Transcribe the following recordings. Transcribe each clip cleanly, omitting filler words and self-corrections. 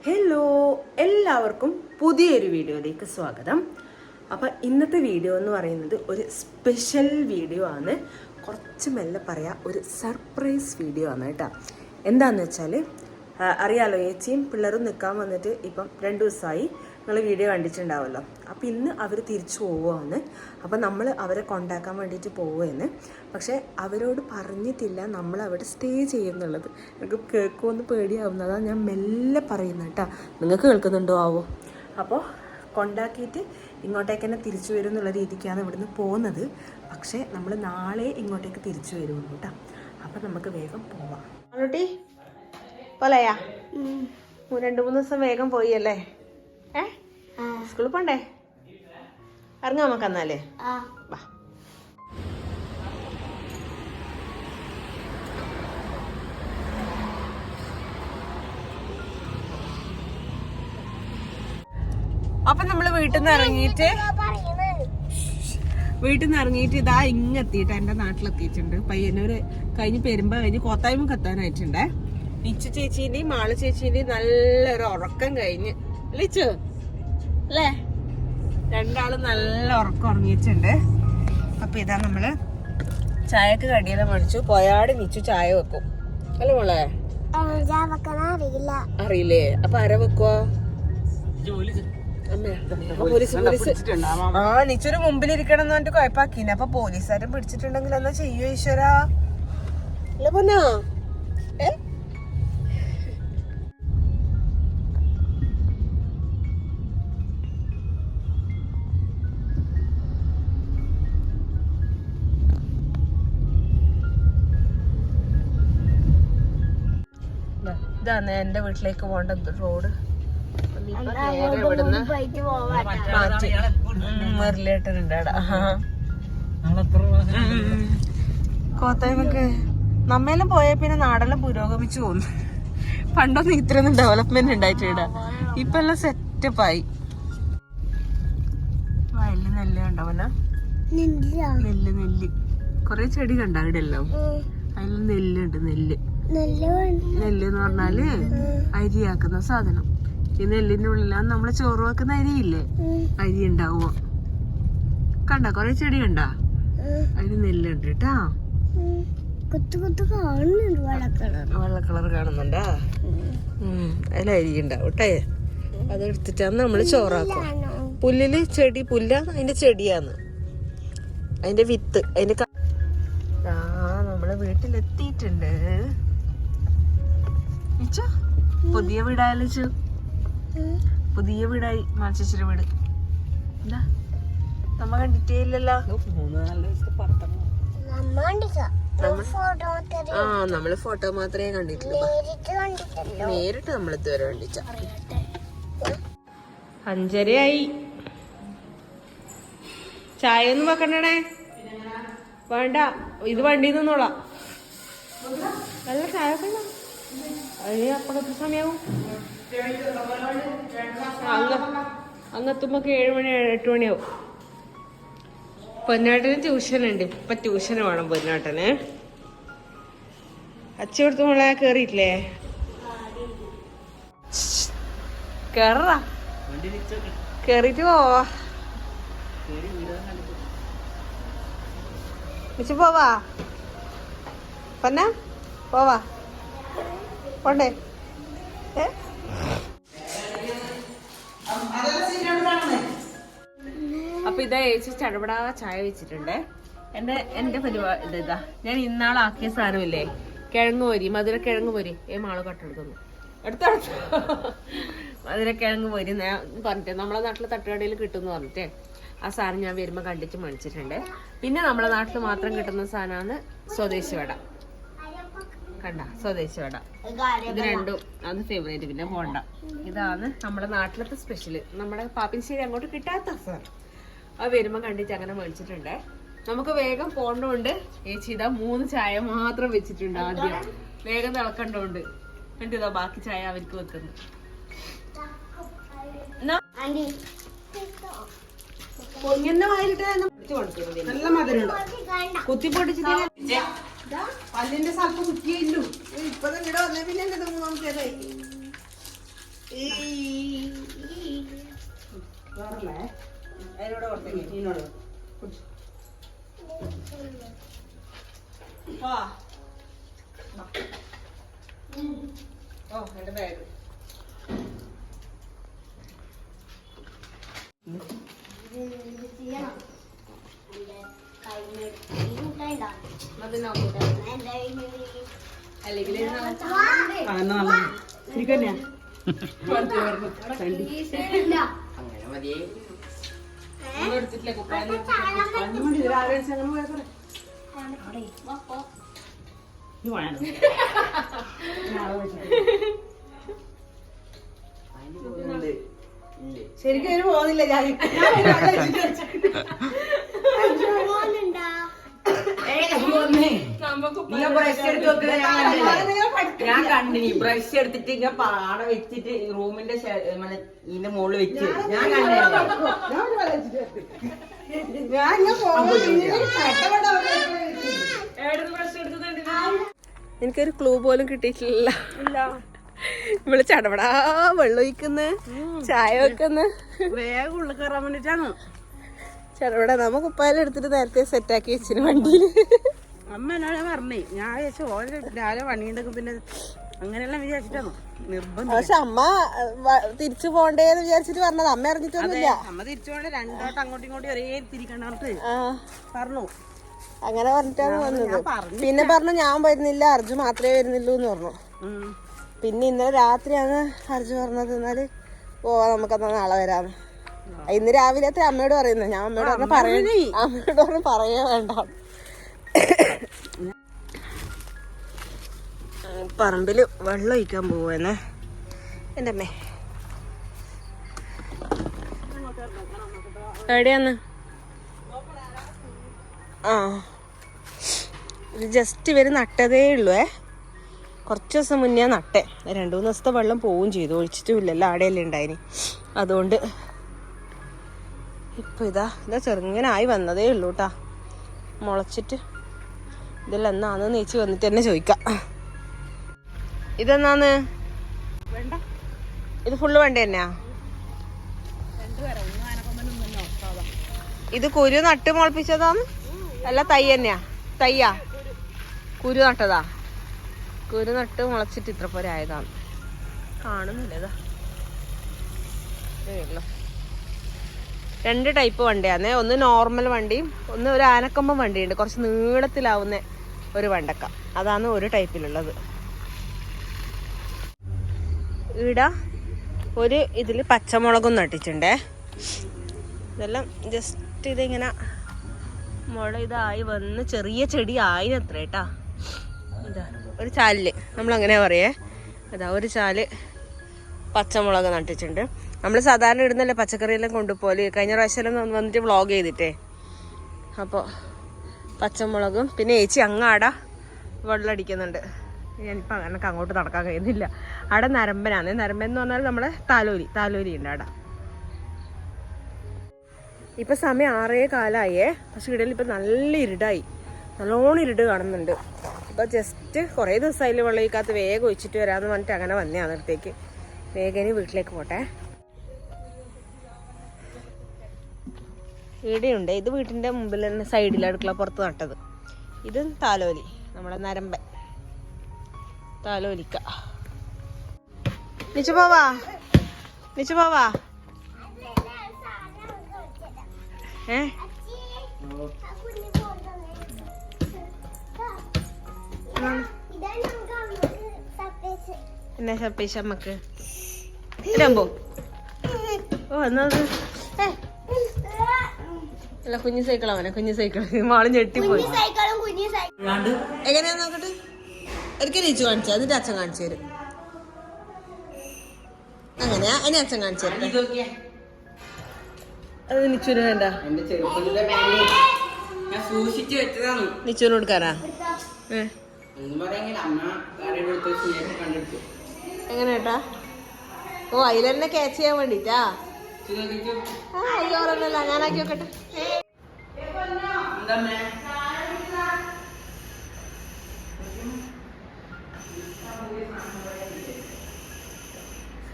Hello, എല്ലാവർക്കും പുതിയൊരു വീഡിയോയിലേക്ക് സ്വാഗതം. അപ്പം ഇന്നത്തെ വീഡിയോ എന്ന് പറയുന്നത് ഒരു സ്പെഷ്യൽ വീഡിയോ ആണ്. കുറച്ച് മെല്ലെ പറയാം, ഒരു സർപ്രൈസ് വീഡിയോ ആണ് കേട്ടോ. എന്താണെന്ന് വെച്ചാൽ അറിയാലോ, ഏച്ചിയും പിള്ളേരും നിൽക്കാൻ വന്നിട്ട് ഇപ്പം 2 ദിവസമായി. നിങ്ങൾ വീഡിയോ കണ്ടിട്ടുണ്ടാവുമല്ലോ. അപ്പോൾ ഇന്ന് അവർ തിരിച്ചു പോവുകയാണ്. അപ്പം നമ്മൾ അവരെ കൊണ്ടാക്കാൻ വേണ്ടിയിട്ട് പോവുകയെന്ന്. പക്ഷേ അവരോട് പറഞ്ഞിട്ടില്ല നമ്മൾ അവിടെ സ്റ്റേ ചെയ്യുന്നുള്ളത്. നിങ്ങൾക്ക് കേൾക്കുമെന്ന് പേടിയാവുന്നതാണ് ഞാൻ മെല്ലെ പറയുന്നത് കേട്ടോ. നിങ്ങൾക്ക് കേൾക്കുന്നുണ്ടോ ആവോ? അപ്പോൾ കൊണ്ടാക്കിയിട്ട് ഇങ്ങോട്ടേക്ക് തന്നെ തിരിച്ചു വരും എന്നുള്ള രീതിക്കാണ് ഇവിടുന്ന് പോകുന്നത്. പക്ഷേ നമ്മൾ നാളെ ഇങ്ങോട്ടേക്ക് തിരിച്ചു വരുള്ളൂ കേട്ടോ. അപ്പം നമുക്ക് വേഗം പോവാം. ആണോട്ടി പോലെയാ? 2-3 ദിവസം വേഗം പോയി അല്ലേ? സ്കൂളിൽ പോണ്ടേ? ഇറങ്ങാം നമുക്ക് എന്നാലേ. വാ. അപ്പൊ നമ്മള് വീട്ടിൽ നിന്ന് ഇറങ്ങിയിട്ട് ഇതാ ഇങ്ങെത്തിയിട്ട് എന്റെ നാട്ടിലെത്തിയിട്ടുണ്ട്. പയ്യന്നൂര് കഴിഞ്ഞ് പെരുമ്പോ കഴിഞ്ഞ് കോത്തായ്മ എത്താനായിട്ടുണ്ടേ. നിച്ചു ചേച്ചീന്റെയും മാളു ചേച്ചീന്റെയും നല്ലൊരു ഉറക്കം കഴിഞ്ഞ് വിളിച്ചു അല്ലേ? രണ്ടാളും നല്ല ഉറക്കം ഉറങ്ങിയിട്ടുണ്ട്. അപ്പൊ ഇതാ നമ്മള് ചായക്ക് കടിയെല്ലാം മേടിച്ചു. പോയാട് നിച്ചു ചായ വെക്കും അല്ലേ മോളെ? അറിയില്ലേ? അപ്പൊ ആരാ വെക്കുവോ? നിച്ചൊരു മുമ്പിലിരിക്കണം എന്ന് പറഞ്ഞിട്ട് കുഴപ്പാക്കിന്. അപ്പൊ പോലീസുകാരും പിടിച്ചിട്ടുണ്ടെങ്കിൽ എന്നാ ചെയ്യോ ഈശ്വരാ? അല്ല പൊന്നോ? ഇതാണ് എന്റെ വീട്ടിലേക്ക് പോകേണ്ട റോഡ്. ഇവിടുന്ന് മാറ്റി മുരളിയേട്ടനുണ്ട് അവിടെ. കോത്തായ്മക്ക് നമ്മെല്ലാം പോയ പിന്നെ നാടെല്ലാം പുരോഗമിച്ചു പോകുന്നു. പണ്ടൊന്നും ഇത്രയൊന്നും ഡെവലപ്മെന്റ് ഉണ്ടായിട്ടില്ല. ഇപ്പൊ എല്ലാം സെറ്റപ്പായി. വയലില് നെല്ല് കണ്ടവന നെല്ല് കൊറേ ചെടി കണ്ട അവിടെ എല്ലാം. അതിൽ നെല്ലുണ്ട്. നെല്ലെന്ന് പറഞ്ഞാല് അരിയാക്കുന്ന സാധനം. ഈ നെല്ലിന്റെ ഉള്ളിലാണ് നമ്മള് ചോറ് വെക്കുന്ന അരിയില്ലേ, അരി ഉണ്ടാവുക. കണ്ട കൊറേ ചെടി കണ്ട, അതിന് നെല്ലുണ്ട് കേട്ടാ. വെള്ള കളർ കാണുന്നുണ്ടാ? അതിൽ അരി ഉണ്ടാവും കേട്ടേ. അതെടുത്തിട്ടാണ് നമ്മള് ചോറാക്കും. പുല്ലില് ചെടി പുല്ലാണ്, അതിന്റെ ചെടിയാന്ന്, അതിന്റെ വിത്ത്. അതിന്റെ നമ്മള് വീട്ടിലെത്തിയിട്ടുണ്ട്. പുതിയ വീടായാലോ, പുതിയ വീടായി മാച്ചിച്ചിരി വീട്. എന്താ നമ്മ കണ്ടിട്ടേ ഇല്ലല്ലോ. നമ്മള് ഫോട്ടോ മാത്രമേ കണ്ടിട്ടുള്ളൂ. നേരിട്ട് നമ്മൾ ഇതുവരെ കണ്ടിച്ച. 5:30 ചായ ഒന്നും വെക്കണ്ടേ? വേണ്ട, ഇത് വണ്ടി നിന്നോളാം. നല്ല ചായ വെക്കണ്ട. അതിന് അപ്പഴത്തെ സമയവും അങ്ങെത്തുമ്പോ 7 മണി 8 മണിയാവും. പൊന്നാട്ടന് ട്യൂഷനുണ്ട്. ഇപ്പൊ ട്യൂഷന് വേണം പൊന്നാട്ടന്. അച്ഛ കൊടുത്ത മോളെ കേറിയിട്ടില്ലേ? കേറാ, കേറിട്ട് പോവാ. പോവാ പൊന്ന പോവാ. പോണ്ടേ? അപ്പൊ ഇതാ ചേച്ചി ചടപടാ ചായ വെച്ചിട്ടുണ്ട്. എന്റെ പരിപാടി ഇതാ. ഞാൻ ഇന്നാളാക്കിയ സാധനമില്ലേ, കിഴങ്ങ് പൊരി, മധുരക്കിഴങ്ങ് പൊരി. മാള് കട്ടെടുക്കുന്നു എടുത്തെടുത്തു. മധുരക്കിഴങ്ങ് പൊരി പറഞ്ഞിട്ട് നമ്മളെ നാട്ടില് തട്ടുകടയിൽ കിട്ടുമെന്ന് പറഞ്ഞിട്ട് ആ സാധനം ഞാൻ വരുമ്പോ കണ്ടിട്ട് മേടിച്ചിട്ടുണ്ട്. പിന്നെ നമ്മളെ നാട്ടിൽ മാത്രം കിട്ടുന്ന സാധനമാണ് സ്വദേശി വട. കണ്ട, സ്വദേശി വട. ഇത് രണ്ടും അത് ഫേവറേറ്റ്. പിന്നെ പോണ്ട, ഇതാണ് നമ്മുടെ നാട്ടിലത്തെ സ്പെഷ്യല്. നമ്മുടെ പാപ്പിൻശ്ശേരി അങ്ങോട്ട് കിട്ടാത്ത സാധനം. അത് വരുമ്പോ കണ്ടിട്ട് അങ്ങനെ മേടിച്ചിട്ടുണ്ട്. നമുക്ക് വേഗം പോണ്ടോണ്ട് ചേച്ചി ഇതാ 3 ചായ മാത്രം വെച്ചിട്ടുണ്ട്. ആദ്യം വേഗം തിളക്കണ്ടോണ്ട് കണ്ടിതാ ബാക്കി ചായ അവർക്ക് വെക്കുന്നു. നല്ല മധുരം കുത്തിപ്പൊട്ടിച്ചിട്ട് പല്ലിന്റെ സ്ഥലത്ത് കുത്തിയല്ലോ. ഇപ്പൊ ഇവിടെ വന്നേ പിന്നെ 3-ാമത്തേതായി. അതിനോട് പുറത്തേക്ക് ഓ എന്റെ ബാഗ് അല്ലെങ്കിൽ എടുത്തിട്ടില്ല കുപ്പായം ശരിക്കും അതിന് പോകുന്നില്ല ഞാൻ കണ്ടിനി ബ്രഷ് എടുത്തിട്ട് ഇങ്ങനെ പാട വെച്ചിട്ട് റൂമിന്റെ ഇതിന്റെ മുകളിൽ വെച്ച് ഞാൻ എനിക്കൊരു ക്ലൂ പോലും കിട്ടിയിട്ടില്ല. ഇവള് ചടപടാ വെള്ളം ഒഴിക്കുന്ന ചായ വെക്കുന്ന വേഗം ഉള്ളിൽ കയറാൻ വേണ്ടിട്ടാണ് ചടപടാ. നമ്മ കുപ്പായം എടുത്തിട്ട് നേരത്തെ സെറ്റാക്കി വെച്ചിന് വണ്ടിയില്. അമ്മ എന്നോട് പറഞ്ഞേ ഞാൻ വിചാരിച്ചു ഓരോ രാവിലെ പണിയുണ്ടെങ്കിൽ പിന്നെ അങ്ങനെയെല്ലാം വിചാരിച്ചിട്ടാണ് നിർബന്ധം. പക്ഷെ അമ്മ തിരിച്ചു പോണ്ടേന്ന് വിചാരിച്ചിട്ട് പറഞ്ഞത് അമ്മ അറിഞ്ഞിട്ടൊന്നുമില്ല. അമ്മ തിരിച്ചുകൊണ്ട് രണ്ടോട്ട് അങ്ങോട്ടും ഇങ്ങോട്ടും ഒരേ തിരിക്കണ്ടോട്ട് പറഞ്ഞു. അങ്ങനെ പറഞ്ഞിട്ടാണ് വന്നത്. പിന്നെ പറഞ്ഞു ഞാൻ വരുന്നില്ല, അർജു മാത്രമേ വരുന്നുള്ളൂ എന്ന് പറഞ്ഞു. പിന്നെ ഇന്നലെ രാത്രിയാണ് അർജു പറഞ്ഞത് എന്നാല് പോവാ നമുക്കെന്നാ നാളെ വരാന്ന്. ഇന്ന് രാവിലത്തെ അമ്മയോട് പറയുന്നത്. ഞാൻ അമ്മയോട് അമ്മയോട് പറഞ്ഞു പറയേ വേണ്ട. പറമ്പില് വെള്ളം ഒഴിക്കാൻ പോവാന്നെ എൻ്റെ അമ്മേ. എവിടെയാന്ന്? ആ ജസ്റ്റ് ഇവര് നട്ടതേ ഉള്ളൂ. കുറച്ച് ദിവസം മുന്നേ നട്ടേ. 2-3 ദിവസത്തെ വെള്ളം പോവുകയും ചെയ്തു. ഒഴിച്ചിട്ടും ഇല്ലല്ലോ, ആടെയല്ലേ ഉണ്ടായിന്. അതുകൊണ്ട് ഇപ്പൊ ഇതാ ചെറുങ്ങനായി വന്നതേ ഉള്ളൂ കേട്ടാ. മുളച്ചിട്ട് ഇതെല്ലാം എന്നാന്ന് നേച്ചി വന്നിട്ട് തന്നെ ചോദിക്കാം. ഇതെന്നാന്ന്? ഇത് ഫുള്ള് വേണ്ട തന്നെയാ? ഇത് കുരു നട്ട് മുളപ്പിച്ചതാന്ന്? അല്ല തൈ തന്നെയാ? തയ്യാ കുരു നട്ടതാ? കുരു നട്ട് മുളച്ചിട്ട് ഇത്ര പോലെ ആയതാണ്. കാണുന്നില്ല. ഇതാ 2 ടൈപ്പ് വണ്ടിയാന്നേ. ഒന്ന് നോർമൽ വണ്ടിയും ഒന്ന് ഒരു ആനക്കമ്പം വണ്ടിയുണ്ട്, കുറച്ച് നീളത്തിലാവുന്ന ഒരു വണ്ടക്ക. അതാണ് ഒരു ടൈപ്പിലുള്ളത്. ഇവിടെ ഒരു ഇതിൽ പച്ചമുളകും നട്ടിട്ടുണ്ടേ. ഇതെല്ലാം ജസ്റ്റ് ഇതിങ്ങനെ മുള ഇതായി വന്ന് ചെറിയ ചെടി ആയിനത്ര കേട്ടാ. ഇതാ ഒരു ചാലില് നമ്മളങ്ങനെ പറയേ. അതാ ഒരു ചാല് പച്ചമുളക് നട്ടിട്ടുണ്ട്. നമ്മൾ സാധാരണ ഇടുന്നല്ലേ പച്ചക്കറിയെല്ലാം കൊണ്ടുപോലെ. കഴിഞ്ഞ പ്രാവശ്യം വന്നിട്ട് വ്ളോഗ് ചെയ്തിട്ടേ. അപ്പോൾ പച്ചമുളകും പിന്നെ ഏച്ചി അങ്ങാടാ വെള്ളം അടിക്കുന്നുണ്ട്. ഞാനിപ്പോൾ എനിക്ക് അങ്ങോട്ട് നടക്കാൻ കഴിയുന്നില്ല. അവിടെ നരമ്പനാണ്. നരമ്പൻ എന്ന് പറഞ്ഞാൽ നമ്മളെ താലോലി ഉണ്ട് അവിടെ. ഇപ്പം സമയം 6:15. പക്ഷെ ഇടയിൽ ഇപ്പം നല്ല ഇരുടായി, നല്ലോണം ഇരുട് കാണുന്നുണ്ട്. അപ്പോൾ ജസ്റ്റ് കുറേ ദിവസമായില്ലേ വെള്ളം ഒഴിക്കാത്ത, വേഗം ഒഴിച്ചിട്ട് വരാമെന്ന് പറഞ്ഞിട്ട് അങ്ങനെ വന്നതാണ് അടുത്തേക്ക്. വേഗം വീട്ടിലേക്ക് പോട്ടെ. ഇവിടെയുണ്ട്. ഇത് വീട്ടിൻ്റെ മുമ്പിൽ തന്നെ സൈഡിൽ അടുക്കള പുറത്ത് നട്ടത്. ഇത് താലോലി, നമ്മുടെ നരമ്പൻ താലോലിക്ക. നിച്ചു പോവാ എന്നാ സർപ്രൈസ് അമ്മക്ക് ഇടാമ്പോ? ഓ എന്നത് അല്ല കുഞ്ഞു സൈക്കിൾ. അവനെ കുഞ്ഞു സൈക്കിൾ മാള് ഞെട്ടിപ്പോയി. എങ്ങനെയാ നോക്കട്ടെ. ഒരിക്കൽ നീച്ചു കാണിച്ചു എന്നിട്ട് അച്ഛൻ കാണിച്ചു തരും. അങ്ങനെയാ അതിനെ അച്ഛൻ കാണിച്ചു തരും. അത് നിച്ചുവിന് വേണ്ട, നിച്ചുവിന് കൊടുക്കാറാ? എങ്ങനെ ഏട്ടാ? ഓ അതിലെന്നെ ക്യാച്ച് ചെയ്യാൻ വേണ്ടിട്ടാ? അയ്യോറല്ല, ഞാനാക്കി നോക്കട്ടെ.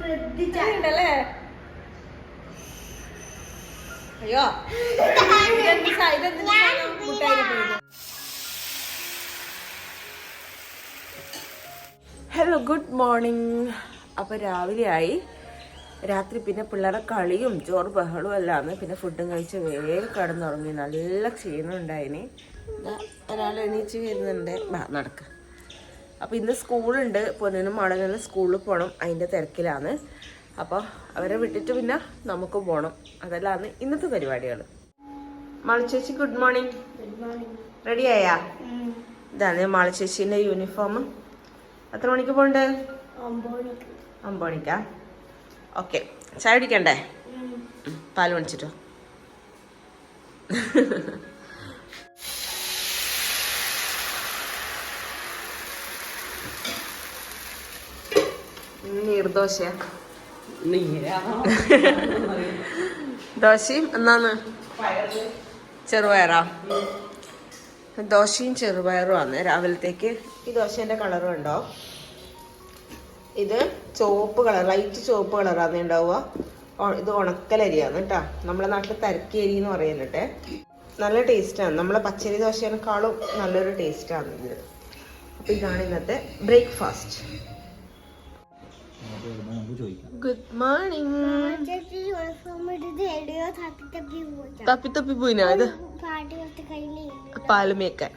ഉണ്ടല്ലേ? അയ്യോ ഹലോ, ഗുഡ് മോർണിംഗ്. അപ്പോൾ രാവിലെയായി. രാത്രി പിന്നെ പിള്ളേരെ കളിയും ചോറ് ബഹളവും എല്ലാന്ന്. പിന്നെ ഫുഡും കഴിച്ച് വേഗം കിടന്നുറങ്ങി. നല്ല ക്ഷീണം ഉണ്ടായിന്. ഒരാൾ എണീച്ച് വരുന്നുണ്ട്. നടക്ക. അപ്പോൾ ഇന്ന് സ്കൂളുണ്ട്. പൊന്നിനും മടങ്ങുന്ന സ്കൂളിൽ പോകണം. അതിൻ്റെ തിരക്കിലാണ്. അപ്പോൾ അവരെ വിട്ടിട്ട് പിന്നെ നമുക്ക് പോകണം. അതെല്ലാം ഇന്നത്തെ പരിപാടികൾ. മാളിച്ചേച്ചി ഗുഡ് മോർണിംഗ്. റെഡിയായാ? ഇതാണ് മാളിച്ചേച്ചീൻ്റെ യൂണിഫോം. എത്ര മണിക്ക് പോകണ്ടേ? 9 മണിക്കാ? ഓക്കെ. ചായ കുടിക്കണ്ടേ? പാല് മേടിച്ചിട്ടോ? നീർദോശയാ? ദോശയും എന്നാന്ന്? ചെറുപയറാ? ദോശയും ചെറുപയറും ആണ് രാവിലത്തേക്ക്. ഈ ദോശേൻ്റെ കളറും ഉണ്ടോ? ഇത് ചുവപ്പ് കളർ, ലൈറ്റ് ചുവപ്പ് കളറാണ് ഉണ്ടാവുക. ഇത് ഉണക്കലരിയാണ് കേട്ടോ. നമ്മളെ നാട്ടിൽ തരക്കേരി എന്ന് പറയുന്നുണ്ട്. നല്ല ടേസ്റ്റാണ്. നമ്മളെ പച്ചരി ദോശേനേക്കാളും നല്ലൊരു ടേസ്റ്റാണ് ഇത്. അപ്പോൾ ഇതാണ് ഇന്നത്തെ ബ്രേക്ക്ഫാസ്റ്റ്. Good morning. തപ്പി പോയിനാ? ഇത് പാല് മേക്കാൻ.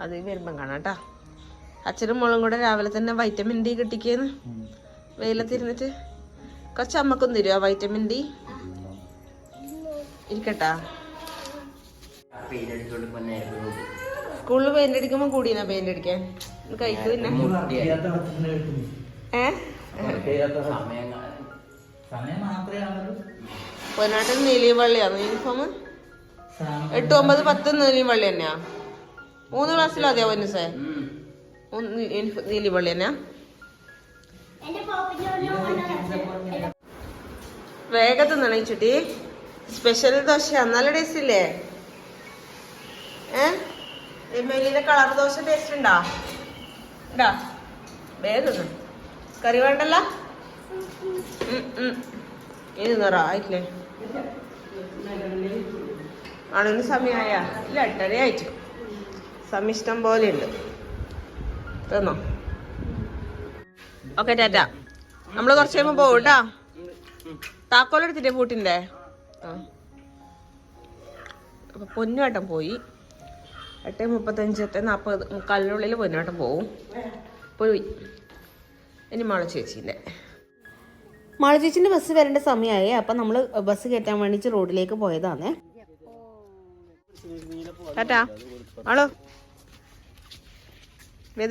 അത് വരുമ്പം കാണാം കേട്ടാ. അച്ഛനും മോളും കൂടെ രാവിലെ തന്നെ വൈറ്റമിൻ ഡി കിട്ടിക്കേന്ന് വെയിലത്തിരുന്നിട്ട്. കുറച്ച് അമ്മക്കും തരുമോ വൈറ്റമിൻ ഡി? ഇരിക്കട്ടാ. സ്കൂളിൽ പെയിന്റ് അടിക്കുമ്പോ കൂടിനാ പെയിന്റ് അടിക്കാൻ? കഴിക്കു പിന്നെ പൊന്നാട്ടിൽ നീലിയും വള്ളിയാണ് യൂണിഫോം. 8, 9, 10 നീലിയും വള്ളി തന്നെയാ. 3 ക്ലാസ്സിലും അതെയാ പൊന്നസേ? നീലി വള്ളി തന്നെയാ? വേഗത്ത് നനയിച്ചിട്ടി. സ്പെഷ്യൽ ദോശ നല്ല ടേസ്റ്റ് ഇല്ലേ? എമ്മയിലെ കളർ ദോശ ടേസ്റ്റ് ഉണ്ടാ? വേഗം കറി വേണ്ടല്ല? ഇത് നിറ ആയിട്ടില്ലേ? ആണെന്ന് സമയമായ? ഇല്ല, 8:30 ആയിട്ട്. സമയം ഇഷ്ടം പോലെ ഉണ്ട്. തന്നോ? ഓക്കെ, ടാറ്റ. നമ്മള് കുറച്ച് കഴിയുമ്പോ പോകും കേട്ടാ. താക്കോലെടുത്തിട്ടേ പൂട്ടിന്റെ. അപ്പൊ പൊന്നുവേട്ടൻ പോയി. 8:35, 8:40, 8:45 പൊന്നുവേട്ടൻ പോവും. പോയി. ഇനി മാളച്ചേച്ചിന്റെ ബസ് വരേണ്ട സമയമായി. അപ്പം നമ്മൾ ബസ് കയറ്റാൻ വേണ്ടിയിട്ട് റോഡിലേക്ക് പോയതാണ്. ടാറ്റാ. ആളോ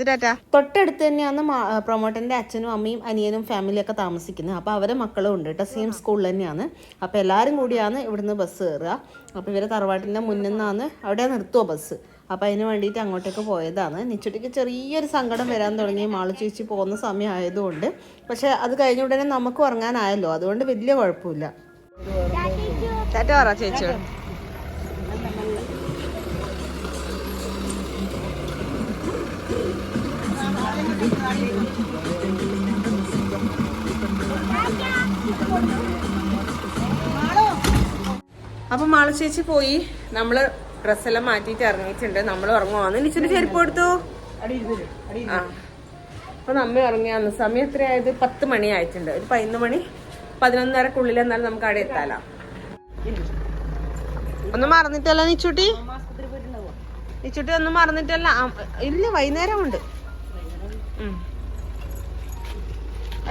ടാറ്റാ. തൊട്ടടുത്ത് തന്നെയാണ് പ്രൊമോട്ടറിന്റെ അച്ഛനും അമ്മയും അനിയനും ഫാമിലിയൊക്കെ താമസിക്കുന്നത്. അപ്പോൾ അവരെ മക്കളും ഉണ്ട് കേട്ടോ. സെയിം സ്കൂളിൽ തന്നെയാണ്. അപ്പോൾ എല്ലാവരും കൂടിയാണ് ഇവിടുന്ന് ബസ് കയറുക. അപ്പോൾ ഇവരെ തറവാട്ടിൻ്റെ മുന്നിൽ നിന്നാണ് അവിടെ നിർത്തുക ബസ്. അപ്പോൾ അതിന് വേണ്ടിയിട്ട് അങ്ങോട്ടേക്ക് പോയതാണ്. നിച്ചുട്ടിക്ക് ചെറിയൊരു സങ്കടം വരാൻ തുടങ്ങി. മാളു ചേച്ചി പോകുന്ന സമയം ആയതുകൊണ്ട്. പക്ഷെ അത് കഴിഞ്ഞ ഉടനെ നമുക്ക് ഉറങ്ങാനായല്ലോ, അതുകൊണ്ട് വലിയ കുഴപ്പമില്ല. ടാറ്റ പറ ചേച്ചി. അപ്പൊ മാളു ചേച്ചി പോയി. നമ്മള് ഡ്രസ്സെല്ലാം മാറ്റിയിട്ട് ഇറങ്ങിയിട്ടുണ്ട്. നമ്മൾ ഉറങ്ങുവാന്ന്. നിച്ചിന്റെ ചെരുപ്പ് കൊടുത്തു. അപ്പൊ നമ്മ ഇറങ്ങിയാന്ന്. സമയം എത്രയായത്? 10 മണി ആയിട്ടുണ്ട്. ഒരു 11 മണി 11:30 എന്നാലും നമുക്ക് അവിടെ എത്താലോ. ഒന്നും മറന്നിട്ടല്ല നിച്ചുട്ടി? നിച്ചുട്ടി ഒന്നും മറന്നിട്ടല്ല? ഇല്ല, വൈകുന്നേരം ഉണ്ട്.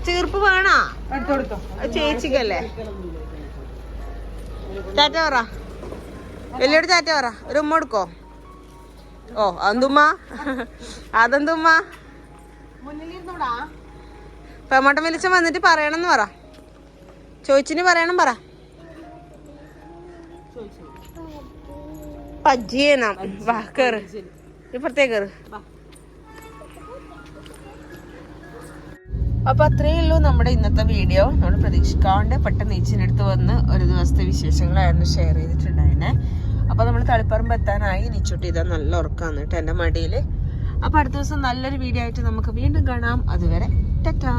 ചെറുപ്പ് വേണോ? ചേച്ചിക്കല്ലേ? ടാറ്റ പറ. വലിയോട് ടാറ്റ പറ. ഒരു ഉമ്മ കൊടുക്കോ? ഓ, അതെന്തുമ്മ? അതെന്തുമ്മ? പെമ്മട്ടം വലിച്ച വന്നിട്ട് പറയണമെന്ന് പറ. ചോദിച്ചിന് പറയണം പറ. പജ്ജിയേനാ. വാ കേറ്, ഇപ്പുറത്തേക്ക് കേറ്. അപ്പൊ അത്രയേ ഉള്ളൂ നമ്മുടെ ഇന്നത്തെ വീഡിയോ. നമ്മൾ പ്രതീക്ഷിക്കാണ്ട് പെട്ടെന്ന് നീച്ചിനടുത്ത് വന്ന് ഒരു ദിവസത്തെ വിശേഷങ്ങളായിരുന്നു ഷെയർ ചെയ്തിട്ടുണ്ടായിരുന്നെ. അപ്പൊ നമ്മൾ തളിപ്പറമ്പ് എത്താനായി. നിച്ചുട്ടി ഇതാ നല്ല ഉറക്കാന്ന് കേട്ടോ എൻ്റെ മടിയിൽ. അപ്പൊ അടുത്ത ദിവസം നല്ലൊരു വീഡിയോ ആയിട്ട് നമുക്ക് വീണ്ടും കാണാം. അതുവരെ ടാറ്റാ.